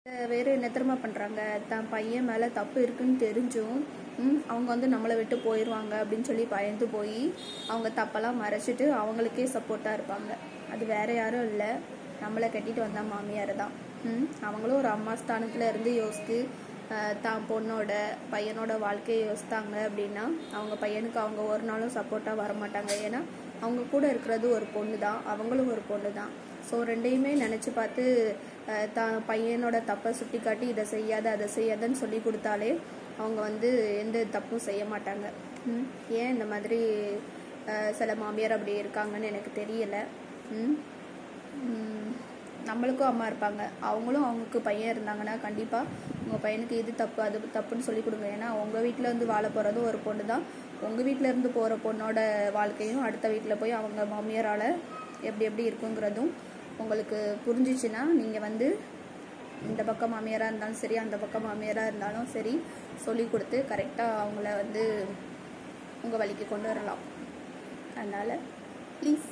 வேறு என்ன தெரியுமா பண்ணுறாங்க, தான் பையன் மேலே தப்பு இருக்குன்னு தெரிஞ்சும் அவங்க வந்து நம்மளை விட்டு போயிடுவாங்க அப்படின்னு சொல்லி பயந்து போய் அவங்க தப்பெல்லாம் மறைச்சிட்டு அவங்களுக்கே சப்போர்ட்டாக இருப்பாங்க. அது வேறு யாரும் இல்லை, நம்மளை கட்டிட்டு வந்த மாமியார் தான். அவங்களும் ஒரு அம்மா ஸ்தானத்தில் இருந்து யோசித்து தான் பொண்ணோட பையனோட வாழ்க்கையை யோசித்தாங்க அப்படின்னா அவங்க பையனுக்கு அவங்க ஒரு நாளும் சப்போர்ட்டாக வரமாட்டாங்க. ஏன்னா அவங்க கூட இருக்கிறது ஒரு பொண்ணு தான், அவங்களும் ஒரு பொண்ணு தான். ஸோ ரெண்டையுமே நினச்சி பார்த்து தான் பையனோட தப்பை சுட்டி காட்டி இதை செய்யாத அதை செய்யாதன்னு சொல்லி கொடுத்தாலே அவங்க வந்து எந்த தப்பும் செய்ய மாட்டாங்க. ஏன் இந்த மாதிரி சில மாமியார் அப்படி இருக்காங்கன்னு எனக்கு தெரியலை. நம்மளுக்கும் அம்மா இருப்பாங்க, அவங்களும் அவங்களுக்கு பையன் இருந்தாங்கன்னா கண்டிப்பாக உங்கள் பையனுக்கு இது தப்பு அது தப்புன்னு சொல்லி கொடுங்க. ஏன்னா உங்கள் வீட்டில் வந்து வாழ போகிறதும் ஒரு பொண்ணு தான். உங்கள் வீட்டில் இருந்து போகிற பொண்ணோட வாழ்க்கையும் அடுத்த வீட்டில் போய் அவங்க மாமியாரால் எப்படி எப்படி இருக்குங்கிறதும் உங்களுக்கு புரிஞ்சிச்சுன்னா நீங்கள் வந்து இந்த பக்கம் மாமியாராக இருந்தாலும் சரி அந்த பக்கம் மாமியாராக இருந்தாலும் சரி சொல்லி கொடுத்து கரெக்டாக அவங்கள வந்து உங்கள் வழிக்கு கொண்டு வரலாம். அதனால் ப்ளீஸ்